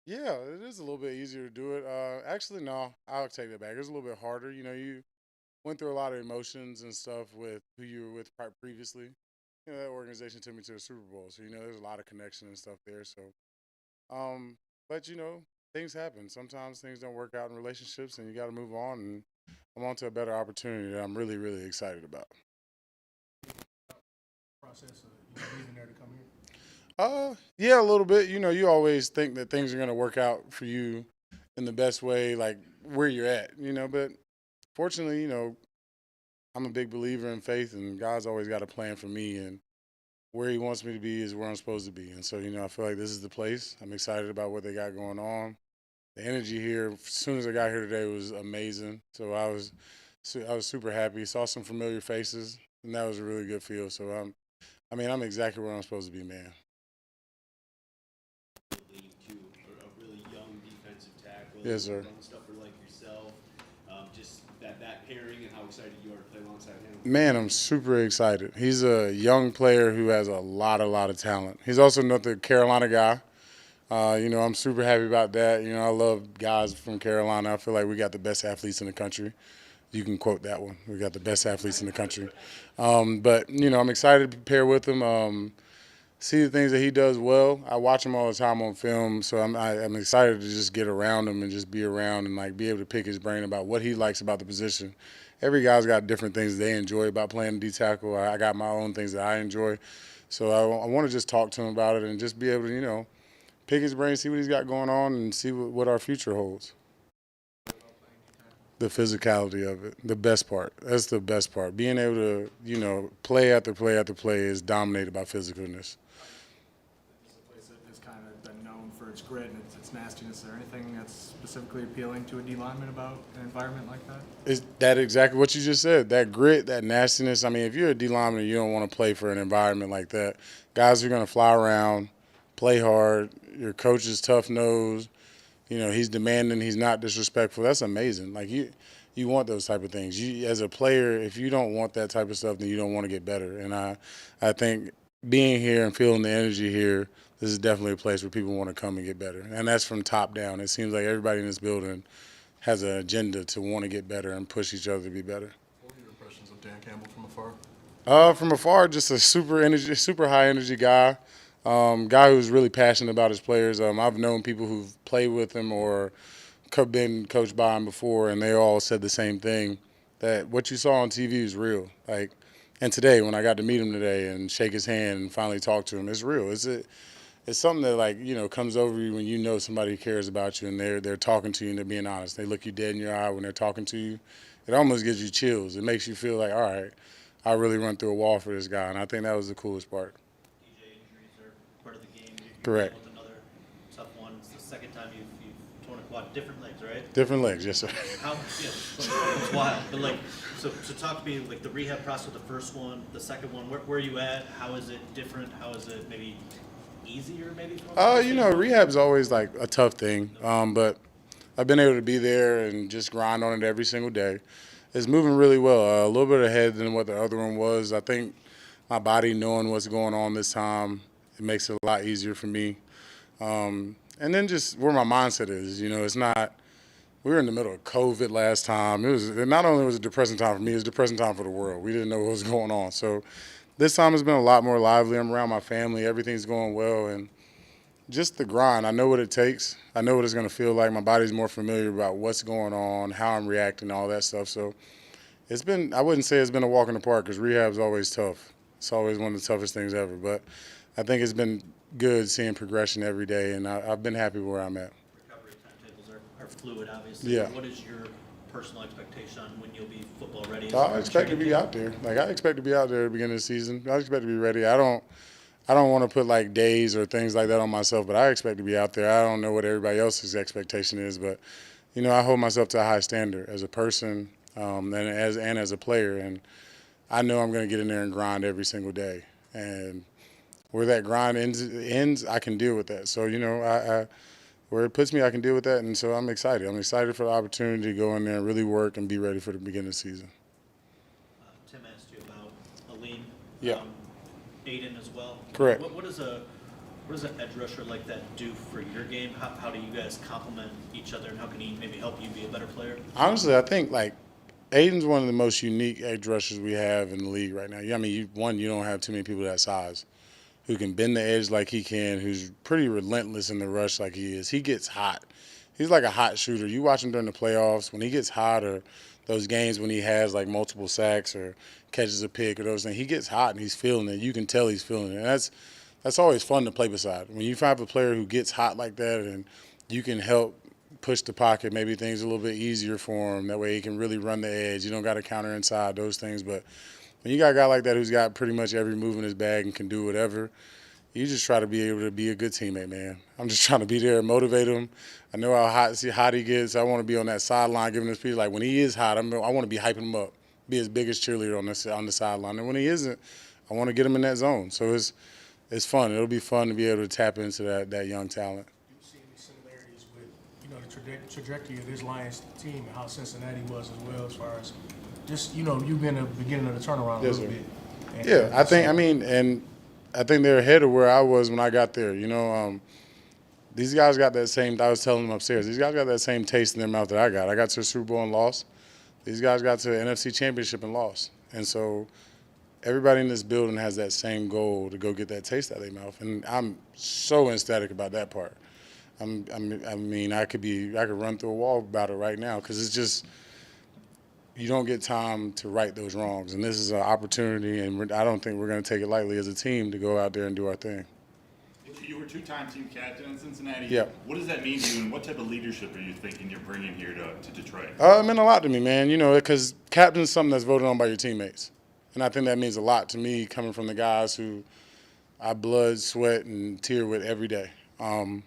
Yeah, it is a little bit easier to do it. Actually, no, I'll take that back. It's a little bit harder. You went through a lot of emotions and stuff with who you were with previously. That organization took me to the Super Bowl, so there's a lot of connection and stuff there. So, um, but things happen. Sometimes things don't work out in relationships, and you got to move on. And I'm on to a better opportunity that I'm really, really excited about. Process of leaving there to come here? Yeah, a little bit. You always think that things are gonna work out for you in the best way, like where you're at. But fortunately, I'm a big believer in faith, and God's always got a plan for me, and where He wants me to be is where I'm supposed to be. And so, I feel like this is the place. I'm excited about what they got going on. The energy here, as soon as I got here today, was amazing. So I was super happy. Saw some familiar faces, and that was a really good feel. So I'm exactly where I'm supposed to be, man. League to a really young defensive tackle, Yes, sir. run stuffer like yourself. Just that pairing and how excited you are to play alongside him. Man, I'm super excited. He's a young player who has a lot of talent. He's also another Carolina guy. I'm super happy about that. I love guys from Carolina. I feel like we got the best athletes in the country. You can quote that one. We got the best athletes in the country. But I'm excited to pair with him. See the things that he does well. I watch him all the time on film, so I'm excited to just get around him and just be around and like be able to pick his brain about what he likes about the position. Every guy's got different things they enjoy about playing D tackle. I got my own things that I enjoy, so I want to just talk to him about it and just be able to pick his brain, see what he's got going on, and see what our future holds. The physicality of it, the best part. That's the best part. Being able to play after play after play is dominated by physicalness. It's a place that has kind of been known for its grit and its nastiness. Is there anything that's specifically appealing to a D lineman about an environment like that? Is that exactly what you just said? That grit, that nastiness. I mean, if you're a D lineman, you don't want to play for an environment like that. Guys are going to fly around, play hard. Your coach is tough nosed. He's demanding. He's not disrespectful. That's amazing. Like you want those type of things. You, as a player, if you don't want that type of stuff, then you don't want to get better. And I think being here and feeling the energy here, this is definitely a place where people want to come and get better. And that's from top down. It seems like everybody in this building has an agenda to want to get better and push each other to be better. What were your impressions of Dan Campbell from afar? From afar, just a super high energy guy. Guy who's really passionate about his players. I've known people who've played with him or been coached by him before, and they all said the same thing, that what you saw on TV is real. Like, and today when I got to meet him today and shake his hand and finally talk to him, it's real. It's something that like comes over you when somebody cares about you and they're talking to you and they're being honest. They look you dead in your eye when they're talking to you. It almost gives you chills. It makes you feel like, all right, I really run through a wall for this guy, and I think that was the coolest part. DJ injuries are part of the game. You're Correct. dealing with another tough one. It's the second time you've torn a quad. Different legs, right? Different legs, yes sir. How? Yeah, it's wild. But like, so talk to me like the rehab process with the first one, the second one. Where are you at? How is it different? How is it maybe easier? Maybe. Rehab's always like a tough thing, but I've been able to be there and just grind on it every single day. It's moving really well, a little bit ahead than what the other one was. I think my body knowing what's going on this time, it makes it a lot easier for me. And then just where my mindset is, it's not. We were in the middle of COVID last time. It was not only was it a depressing time for me, it was a depressing time for the world. We didn't know what was going on. So this time has been a lot more lively. I'm around my family. Everything's going well, and just the grind. I know what it takes. I know what it's going to feel like. My body's more familiar about what's going on, how I'm reacting, all that stuff. So it's been. I wouldn't say it's been a walk in the park because rehab's always tough. It's always one of the toughest things ever. But I think it's been good seeing progression every day, and I've been happy where I'm at. Recovery timetables are fluid, obviously. Yeah. What is your personal expectation on when you'll be football ready? I expect to be out there. Like I expect to be out there at the beginning of the season. I expect to be ready. I don't want to put like days or things like that on myself, but I expect to be out there. I don't know what everybody else's expectation is, but I hold myself to a high standard as a person, and as a player, and I know I'm going to get in there and grind every single day. And where that grind ends, I can deal with that. So where it puts me, I can deal with that, and so I'm excited. I'm excited for the opportunity to go in there and really work and be ready for the beginning of the season. Tim asked you about Aline, Yeah. Aiden as well. Correct. What is a What does an edge rusher like that do for your game? How do you guys complement each other, and how can he maybe help you be a better player? Honestly, I think like Aiden's one of the most unique edge rushers we have in the league right now. I mean, you don't have too many people that size who can bend the edge like he can, who's pretty relentless in the rush like he is. He gets hot. He's like a hot shooter. You watch him during the playoffs when he gets hot, or those games when he has like multiple sacks or catches a pick or those things. He gets hot and he's feeling it. You can tell he's feeling it. And that's always fun to play beside. When you find a player who gets hot like that and you can help push the pocket, maybe things a little bit easier for him. That way he can really run the edge. You don't got to counter inside, those things. But when you got a guy like that who's got pretty much every move in his bag and can do whatever, you just try to be able to be a good teammate, man. I'm just trying to be there and motivate him. I know how hot he gets. I want to be on that sideline giving him speech. Like when he is hot, I want to be hyping him up, be his biggest cheerleader on the sideline. And when he isn't, I want to get him in that zone. So it's fun. It'll be fun to be able to tap into that young talent. You see any similarities with, the trajectory of this Lions team and how Cincinnati was as well, as far as just, you've been at the beginning of the turnaround a Yes, little sir. bit. Yeah, I think they're ahead of where I was when I got there. These guys got that same. I was telling them upstairs. These guys got that same taste in their mouth that I got. I got to the Super Bowl and lost. These guys got to the NFC Championship and lost. And so everybody in this building has that same goal to go get that taste out of their mouth. And I'm so ecstatic about that part. I could run through a wall about it right now because it's just you don't get time to right those wrongs. And this is an opportunity, and I don't think we're going to take it lightly as a team to go out there and do our thing. You were two-time team captain in Cincinnati. Yeah. What does that mean to you, and what type of leadership are you thinking you're bringing here to Detroit? It meant a lot to me, man. Because captain's something that's voted on by your teammates. And I think that means a lot to me coming from the guys who I blood, sweat, and tear with every day. It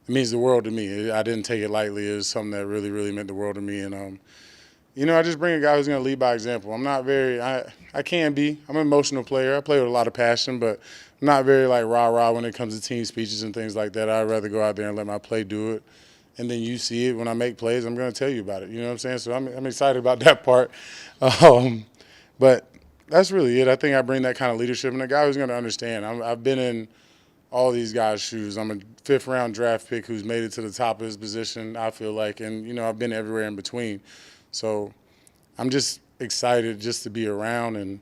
means the world to me. I didn't take it lightly. It was something that really, really meant the world to me. And, I just bring a guy who's going to lead by example. I'm not very – I can be. I'm an emotional player. I play with a lot of passion, but I'm not very, rah-rah when it comes to team speeches and things like that. I'd rather go out there and let my play do it. And then you see it when I make plays. I'm going to tell you about it. You know what I'm saying? So I'm excited about that part. But that's really it. I think I bring that kind of leadership and a guy who's going to understand. I've been in all these guys' shoes. I'm a fifth-round draft pick who's made it to the top of his position, I feel like. And, I've been everywhere in between. So I'm just excited just to be around. And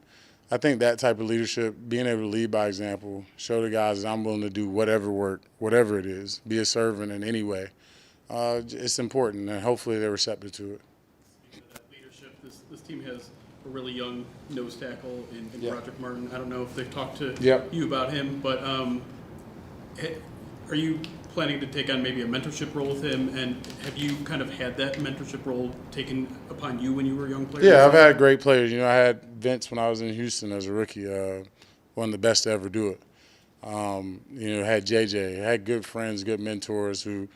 I think that type of leadership, being able to lead by example, show the guys that I'm willing to do whatever work, whatever it is, be a servant in any way, it's important. And hopefully they're receptive to it. That leadership, this team has a really young nose tackle in Yeah. Roderick Martin. I don't know if they've talked to Yeah. you about him, but are you planning to take on maybe a mentorship role with him? And have you kind of had that mentorship role taken upon you when you were a young player? Yeah, I've had great players. I had Vince when I was in Houston as a rookie, one of the best to ever do it. Had JJ, had good friends, good mentors who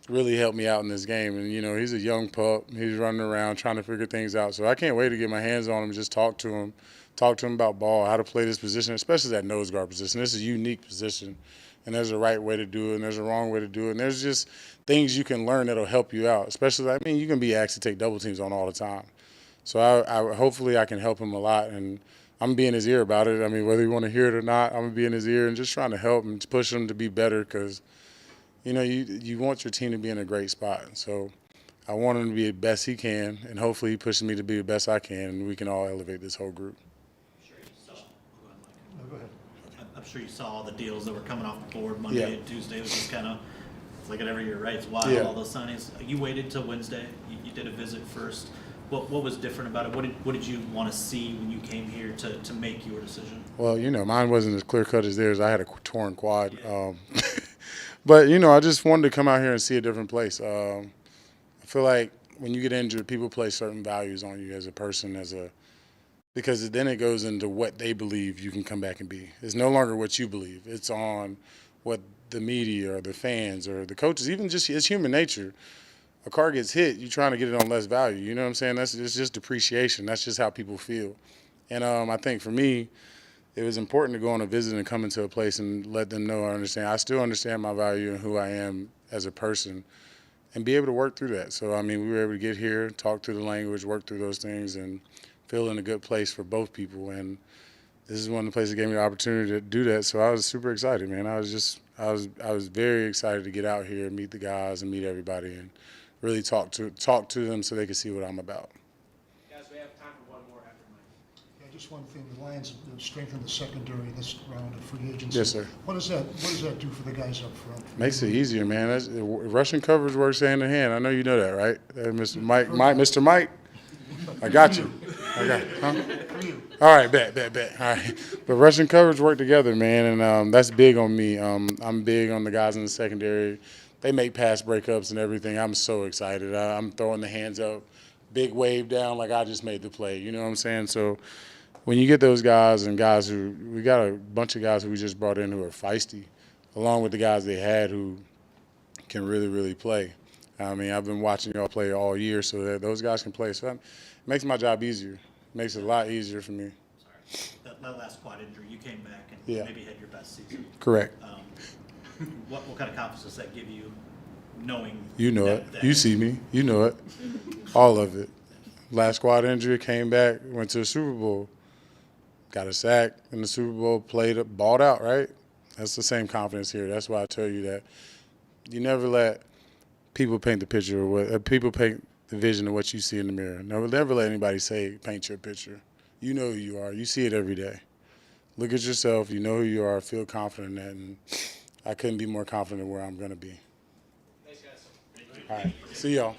really helped me out in this game. And, he's a young pup. He's running around trying to figure things out. So I can't wait to get my hands on him and just talk to him about ball, how to play this position, especially that nose guard position. This is a unique position. And there's a right way to do it, and there's a wrong way to do it. And there's just things you can learn that'll help you out. Especially, you can be asked to take double teams on all the time. So I hopefully I can help him a lot, and I'm being his ear about it. Whether you want to hear it or not, I'm gonna be in his ear and just trying to help and push him to be better because, you want your team to be in a great spot. So I want him to be the best he can, and hopefully he pushes me to be the best I can, and we can all elevate this whole group. I'm sure you saw all the deals that were coming off the board Monday Yeah. and Tuesday. It was just kind of, it's like it every year, right? It's wild, Yeah. all those signings. You waited till Wednesday. You did a visit first. What was different about it? What did you want to see when you came here to make your decision? Well, mine wasn't as clear-cut as theirs. I had a torn quad. But, I just wanted to come out here and see a different place. I feel like when you get injured, people place certain values on you as a person, because then it goes into what they believe you can come back and be. It's no longer what you believe. It's on what the media or the fans or the coaches, even just it's human nature. A car gets hit, you're trying to get it on less value. You know what I'm saying? It's just depreciation. That's just how people feel. And I think for me, it was important to go on a visit and come into a place and let them know I understand. I still understand my value and who I am as a person and be able to work through that. So, we were able to get here, talk through the language, work through those things, and feel in a good place for both people. And this is one of the places that gave me the opportunity to do that. So I was super excited, man. I was very excited to get out here and meet the guys and meet everybody and really talk to them so they could see what I'm about. Guys, we have time for one more after Mike. Yeah, just one thing, the Lions strengthened the secondary this round of free agency. Yes, sir. What does that do for the guys up front? Makes it easier, man. Rushing coverage works hand in hand. I know you know that, right? Mr. Mr. Mike, I got you. Huh? All right, bet. All right. But rushing coverage work together, man, and that's big on me. I'm big on the guys in the secondary. They make pass breakups and everything. I'm so excited. I'm throwing the hands up, big wave down like I just made the play. You know what I'm saying? So when you get those guys and guys we got a bunch of guys who we just brought in who are feisty, along with the guys they had who can really, really play. I mean, I've been watching y'all play all year, so that those guys can play. So it makes my job easier. It makes it a lot easier for me. Sorry, that last quad injury, you came back and Yeah. maybe had your best season. Correct. What kind of confidence does that give you, knowing You know that, it. that- You see me. You know it. All of it. Last squad injury, came back, went to the Super Bowl, got a sack in the Super Bowl, balled out, right? That's the same confidence here. That's why I tell you that you never let people paint the picture of people paint the vision of what you see in the mirror. Never let anybody say paint your picture. You know who you are. You see it every day. Look at yourself. You know who you are. Feel confident in that. And I couldn't be more confident in where I'm going to be. Thanks, guys. All right. See y'all.